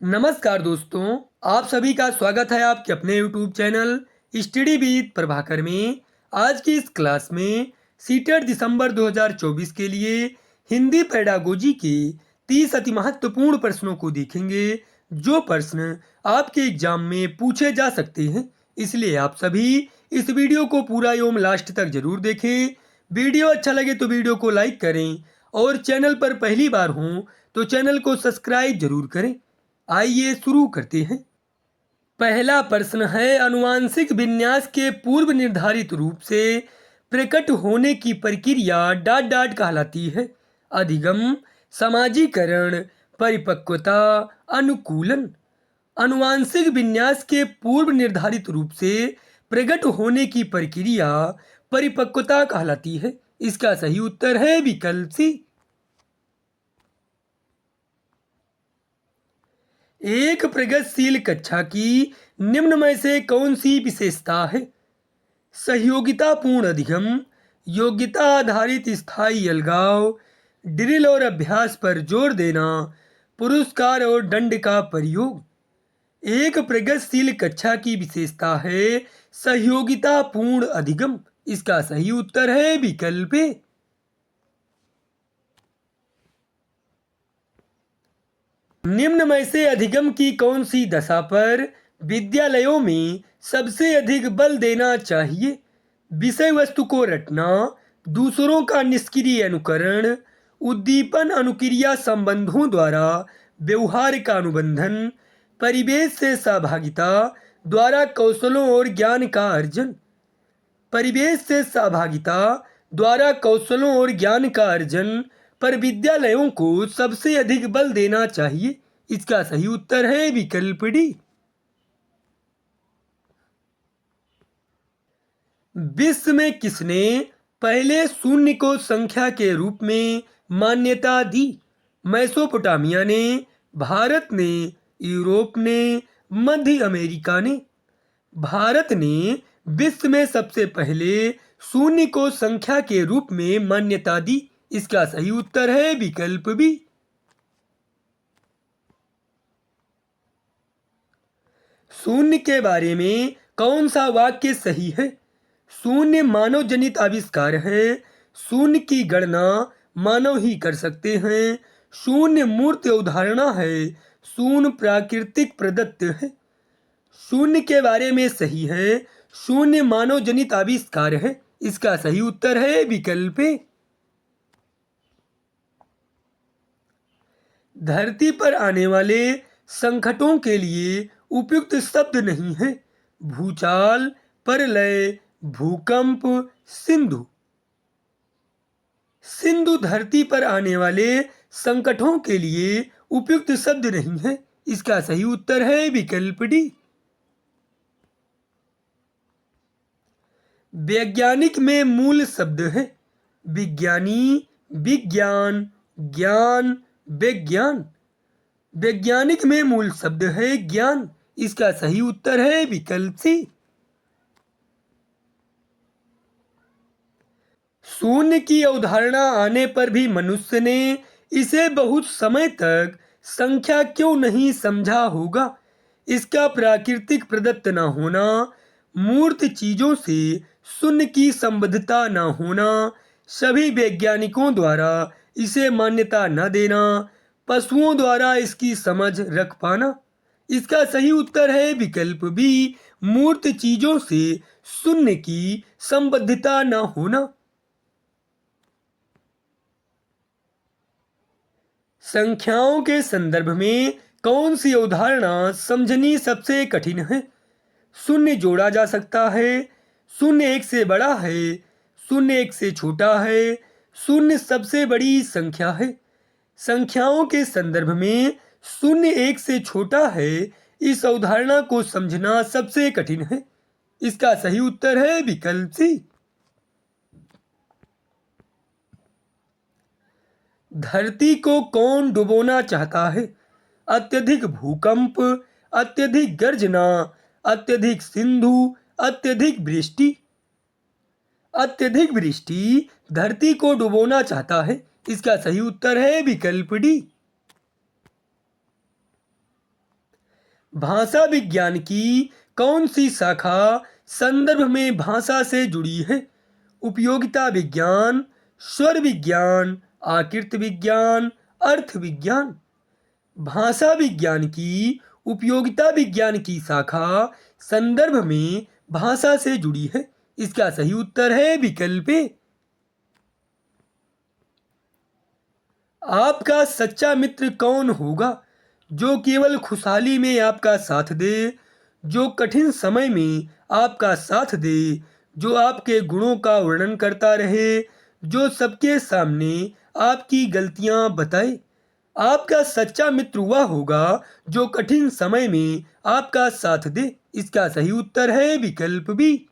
नमस्कार दोस्तों, आप सभी का स्वागत है आपके अपने YouTube channel study with Prabhakar में। आज की इस क्लास में सीटेट दिसंबर 2024 के लिए हिंदी पेडागोजी के 30 अति महत्वपूर्ण प्रश्नों को देखेंगे, जो प्रश्न आपके एग्जाम में पूछे जा सकते हैं। इसलिए आप सभी इस वीडियो को पूरा एवं लास्ट तक जरूर देखें। वीडियो अच्छा लगे तो वीडियो को लाइक करें और चैनल पर पहली बार हों तो चैनल को सब्सक्राइब जरूर करें। आइए शुरू करते हैं। पहला प्रश्न है, आनुवांशिक विन्यास के पूर्व निर्धारित रूप से प्रकट होने की प्रक्रिया डॉट डॉट कहलाती है। अधिगम, समाजीकरण, परिपक्वता, अनुकूलन। आनुवांशिक विन्यास के पूर्व निर्धारित रूप से प्रकट होने की प्रक्रिया परिपक्वता कहलाती है। इसका सही उत्तर है विकल्प सी। एक प्रगतिशील कक्षा की निम्न में से कौन सी विशेषता है? सहयोगितापूर्ण अधिगम, योग्यता आधारित स्थायी अलगाव, ड्रिल और अभ्यास पर जोर देना, पुरस्कार और दंड का प्रयोग। एक प्रगतिशील कक्षा की विशेषता है सहयोगितापूर्ण अधिगम। इसका सही उत्तर है विकल्प ए। निम्न में से अधिगम की कौन सी दशा पर विद्यालयों में सबसे अधिक बल देना चाहिए? विषय वस्तु को रटना, दूसरों का निष्क्रिय अनुकरण, उद्दीपन अनुक्रिया संबंधों द्वारा व्यवहार का अनुबंधन, परिवेश से सहभागिता द्वारा कौशलों और ज्ञान का अर्जन। परिवेश से सहभागिता द्वारा कौशलों और ज्ञान का अर्जन पर विद्यालयों को सबसे अधिक बल देना चाहिए। इसका सही उत्तर है विकल्प डी। विश्व में किसने पहले शून्य को संख्या के रूप में मान्यता दी? मेसोपोटामिया ने, भारत ने, यूरोप ने, मध्य अमेरिका ने। भारत ने विश्व में सबसे पहले शून्य को संख्या के रूप में मान्यता दी। इसका सही उत्तर है विकल्प बी। शून्य के बारे में कौन सा वाक्य सही है? शून्य मानव जनित आविष्कार है। शून्य की गणना मानव ही कर सकते हैं। शून्य मूर्त अवधारणा है। शून्य प्राकृतिक प्रदत्त है। शून्य के बारे में सही है, शून्य मानव जनित आविष्कार है। इसका सही उत्तर है विकल्प ए। धरती पर आने वाले संकटों के लिए उपयुक्त शब्द नहीं है। भूचाल, प्रलय, भूकंप, सिंधु। सिंधु धरती पर आने वाले संकटों के लिए उपयुक्त शब्द नहीं है। इसका सही उत्तर है विकल्प डी। वैज्ञानिक में मूल शब्द है विज्ञानी, विज्ञान, ज्ञान, विज्ञान। वैज्ञानिक में मूल शब्द है ज्ञान। इसका सही उत्तर है विकल्प सी। शून्य की अवधारणा आने पर भी मनुष्य ने इसे बहुत समय तक संख्या क्यों नहीं समझा होगा? इसका प्राकृतिक प्रदत्त न होना, मूर्त चीजों से शून्य की संबद्धता न होना, सभी वैज्ञानिकों द्वारा इसे मान्यता न देना, पशुओं द्वारा इसकी समझ रख पाना। इसका सही उत्तर है विकल्प बी, मूर्त चीजों से शून्य की संबद्धता न होना। संख्याओं के संदर्भ में कौन सी अवधारणा समझनी सबसे कठिन है? शून्य जोड़ा जा सकता है, शून्य एक से बड़ा है, शून्य एक से छोटा है, शून्य सबसे बड़ी संख्या है। संख्याओं के संदर्भ में शून्य एक से छोटा है, इस अवधारणा को समझना सबसे कठिन है। इसका सही उत्तर है विकल्प सी। धरती को कौन डुबोना चाहता है? अत्यधिक भूकंप, अत्यधिक गर्जना, अत्यधिक सिंधु, अत्यधिक वृष्टि। अत्यधिक वृष्टि धरती को डुबोना चाहता है। इसका सही उत्तर है विकल्प डी। भाषा विज्ञान की कौन सी शाखा संदर्भ में भाषा से जुड़ी है? उपयोगिता विज्ञान, स्वर विज्ञान, आकृति विज्ञान, अर्थ विज्ञान। भाषा विज्ञान की उपयोगिता विज्ञान की शाखा संदर्भ में भाषा से जुड़ी है। इसका सही उत्तर है विकल्प ए। आपका सच्चा मित्र कौन होगा? जो केवल खुशहाली में आपका साथ दे, जो कठिन समय में आपका साथ दे, जो आपके गुणों का वर्णन करता रहे, जो सबके सामने आपकी गलतियां बताए। आपका सच्चा मित्र वह होगा जो कठिन समय में आपका साथ दे। इसका सही उत्तर है विकल्प बी।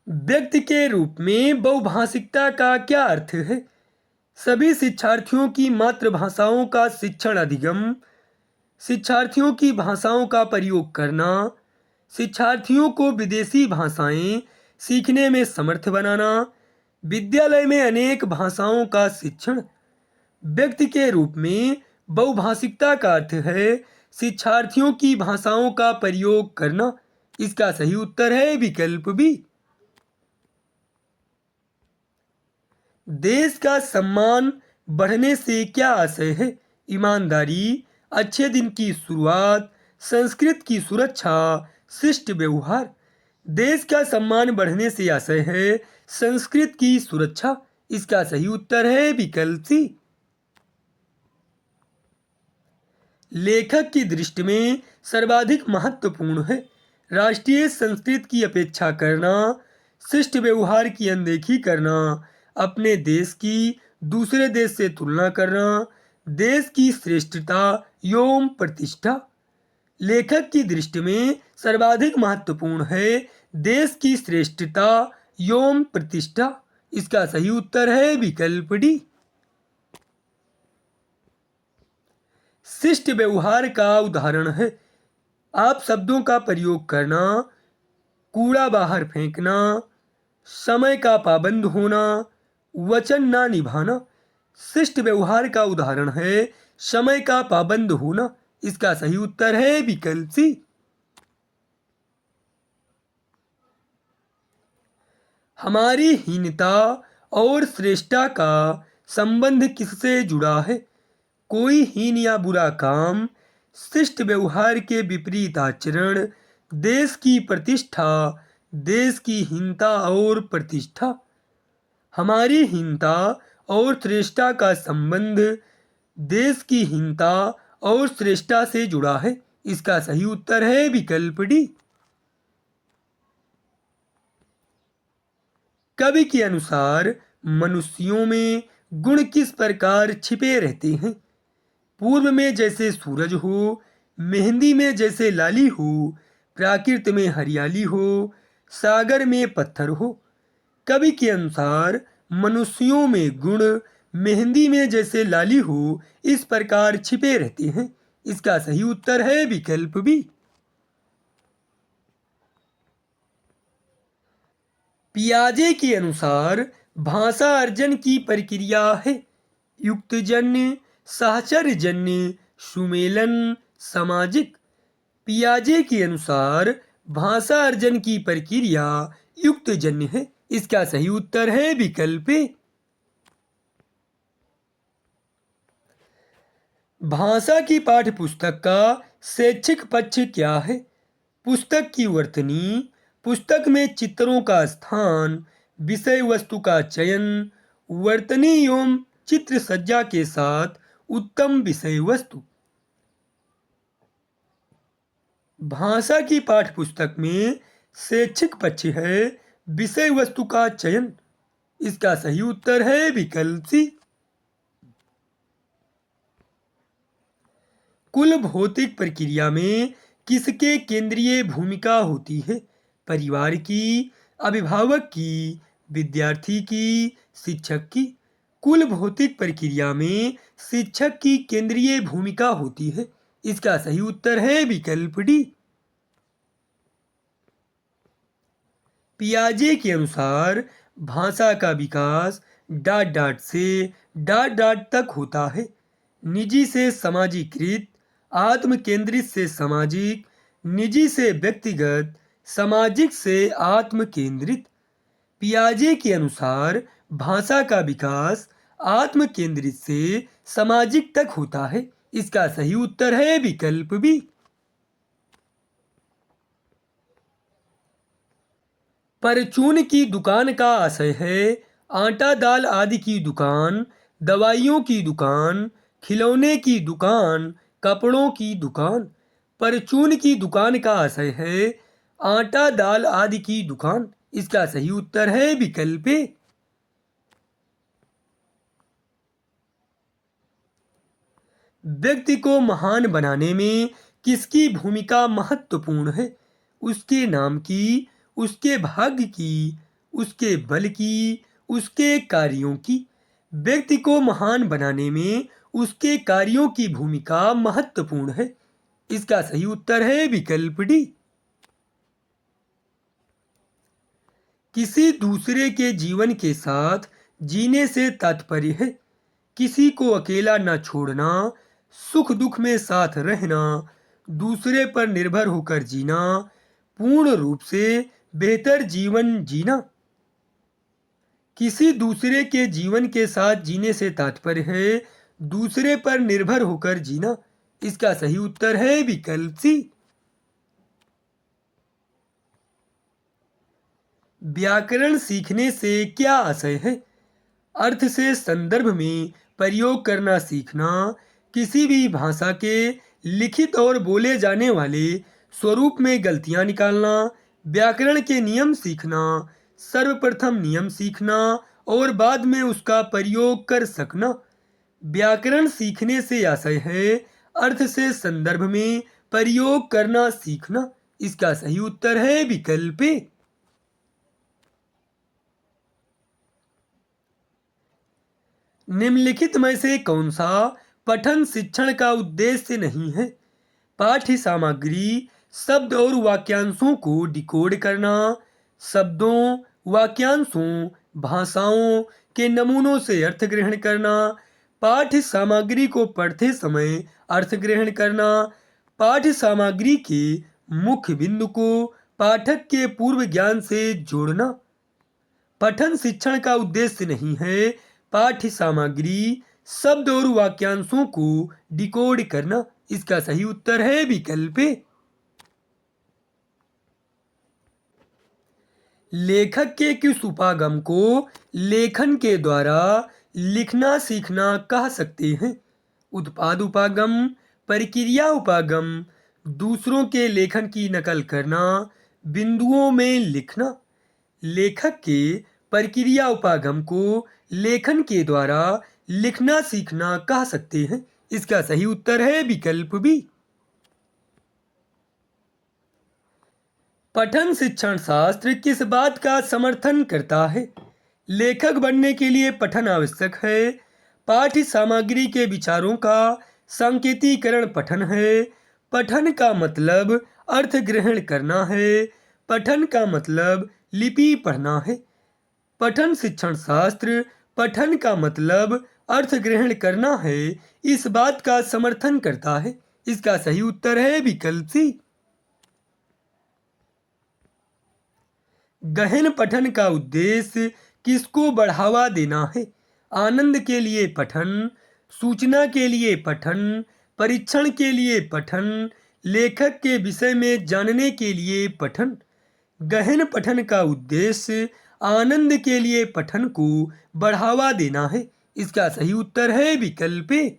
व्यक्ति के रूप में बहुभाषिकता का क्या अर्थ है? सभी शिक्षार्थियों की मातृभाषाओं का शिक्षण अधिगम, शिक्षार्थियों की भाषाओं का प्रयोग करना, शिक्षार्थियों को विदेशी भाषाएं सीखने में समर्थ बनाना, विद्यालय में अनेक भाषाओं का शिक्षण। व्यक्ति के रूप में बहुभाषिकता का अर्थ है शिक्षार्थियों की भाषाओं का प्रयोग करना। इसका सही उत्तर है विकल्प बी। देश का सम्मान बढ़ने से क्या आशय है? ईमानदारी, अच्छे दिन की शुरुआत, संस्कृत की सुरक्षा, शिष्ट व्यवहार। देश का सम्मान बढ़ने से आशय है संस्कृत की सुरक्षा। इसका सही उत्तर है विकल्प सी। लेखक की दृष्टि में सर्वाधिक महत्वपूर्ण है राष्ट्रीय संस्कृत की अपेक्षा करना, शिष्ट व्यवहार की अनदेखी करना, अपने देश की दूसरे देश से तुलना करना, देश की श्रेष्ठता एवं प्रतिष्ठा। लेखक की दृष्टि में सर्वाधिक महत्वपूर्ण है देश की श्रेष्ठता एवं प्रतिष्ठा। इसका सही उत्तर है विकल्प डी। शिष्ट व्यवहार का उदाहरण है आप शब्दों का प्रयोग करना, कूड़ा बाहर फेंकना, समय का पाबंद होना, वचन ना निभाना। शिष्ट व्यवहार का उदाहरण है समय का पाबंद होना। इसका सही उत्तर है विकल्प सी। हमारी हीनता और श्रेष्ठता का संबंध किससे जुड़ा है? कोई हीन या बुरा काम, शिष्ट व्यवहार के विपरीत आचरण, देश की प्रतिष्ठा, देश की हीनता और प्रतिष्ठा। हमारी हीनता और श्रेष्ठता का संबंध देश की हीनता और श्रेष्ठता से जुड़ा है। इसका सही उत्तर है विकल्प डी। कवि के अनुसार मनुष्यों में गुण किस प्रकार छिपे रहते हैं? पूर्व में जैसे सूरज हो, मेहंदी में जैसे लाली हो, प्राकृत में हरियाली हो, सागर में पत्थर हो। कवि के अनुसार मनुष्यों में गुण मेहंदी में जैसे लाली हो इस प्रकार छिपे रहते हैं। इसका सही उत्तर है विकल्प बी। पियाजे के अनुसार भाषा अर्जन की प्रक्रिया है युक्तजन्य, साहचर्यजन्य, सुमेलन, सामाजिक। पियाजे के अनुसार भाषा अर्जन की प्रक्रिया युक्तजन्य है। इसका सही उत्तर है विकल्प ए। भाषा की पाठ्य पुस्तक का शैक्षिक पक्ष क्या है? पुस्तक की वर्तनी, पुस्तक में चित्रों का स्थान, विषय वस्तु का चयन, वर्तनी एवं चित्र सज्जा के साथ उत्तम विषय वस्तु। भाषा की पाठ्य पुस्तक में शैक्षिक पक्ष है विषय वस्तु का चयन। इसका सही उत्तर है विकल्प सी। कुल भौतिक प्रक्रिया में किसके केंद्रीय भूमिका होती है? परिवार की, अभिभावक की, विद्यार्थी की, शिक्षक की। कुल भौतिक प्रक्रिया में शिक्षक की केंद्रीय भूमिका होती है। इसका सही उत्तर है विकल्प डी। पियाजे के अनुसार भाषा का विकास डाट डाट से डाट डाट तक होता है। निजी से सामाजिकृत, आत्म केंद्रित से सामाजिक, निजी से व्यक्तिगत, सामाजिक से आत्म केंद्रित। पियाजे के अनुसार भाषा का विकास आत्म केंद्रित से सामाजिक तक होता है। इसका सही उत्तर है विकल्प बी। परचून की दुकान का आशय है आटा दाल आदि की दुकान, दवाइयों की दुकान, खिलौने की दुकान, कपड़ों की दुकान। परचून की दुकान का आशय है आटा दाल आदि की दुकान। इसका सही उत्तर है विकल्प ए। व्यक्ति को महान बनाने में किसकी भूमिका महत्वपूर्ण है? उसके नाम की, उसके भाग्य की, उसके बल की, उसके कार्यों की। व्यक्ति को महान बनाने में उसके कार्यों की भूमिका महत्वपूर्ण है। इसका सही उत्तर है विकल्प डी। किसी दूसरे के जीवन के साथ जीने से तात्पर्य है किसी को अकेला न छोड़ना, सुख दुख में साथ रहना, दूसरे पर निर्भर होकर जीना, पूर्ण रूप से बेहतर जीवन जीना। किसी दूसरे के जीवन के साथ जीने से तात्पर्य है दूसरे पर निर्भर होकर जीना। इसका सही उत्तर है विकल्प सी। व्याकरण सीखने से क्या आशय है? अर्थ से संदर्भ में प्रयोग करना सीखना, किसी भी भाषा के लिखित और बोले जाने वाले स्वरूप में गलतियां निकालना, व्याकरण के नियम सीखना, सर्वप्रथम नियम सीखना और बाद में उसका प्रयोग कर सकना। व्याकरण सीखने से आशय है अर्थ से संदर्भ में प्रयोग करना सीखना। इसका सही उत्तर है विकल्प ए। निम्नलिखित में से कौन सा पठन शिक्षण का उद्देश्य नहीं है? पाठ्य सामग्री शब्द और वाक्यांशों को डिकोड करना, शब्दों, वाक्यांशों, भाषाओं के नमूनों से अर्थ ग्रहण करना, पाठ्य सामग्री को पढ़ते समय अर्थ ग्रहण करना, पाठ्य सामग्री के मुख्य बिंदु को पाठक के पूर्व ज्ञान से जोड़ना। पठन शिक्षण का उद्देश्य नहीं है पाठ्य सामग्री शब्द और वाक्यांशों को डिकोड करना। इसका सही उत्तर है विकल्प ए। लेखक के किस उपागम को लेखन के द्वारा लिखना सीखना कह सकते हैं? उत्पाद उपागम, प्रक्रिया उपागम, दूसरों के लेखन की नकल करना, बिंदुओं में लिखना। लेखक के प्रक्रिया उपागम को लेखन के द्वारा लिखना सीखना कह सकते हैं। इसका सही उत्तर है विकल्प बी। पठन शिक्षण शास्त्र किस बात का समर्थन करता है? लेखक बनने के लिए पठन आवश्यक है। पाठ्य सामग्री के विचारों का सांकेतिकरण पठन है। पठन का मतलब अर्थ ग्रहण करना है। पठन का मतलब लिपि पढ़ना है। पठन शिक्षण शास्त्र पठन का मतलब अर्थ ग्रहण करना है इस बात का समर्थन करता है। इसका सही उत्तर है विकल्प सी। गहन पठन का उद्देश्य किसको बढ़ावा देना है? आनंद के लिए पठन, सूचना के लिए पठन, परीक्षण के लिए पठन, लेखक के विषय में जानने के लिए पठन। गहन पठन का उद्देश्य आनंद के लिए पठन को बढ़ावा देना है। इसका सही उत्तर है विकल्प ए।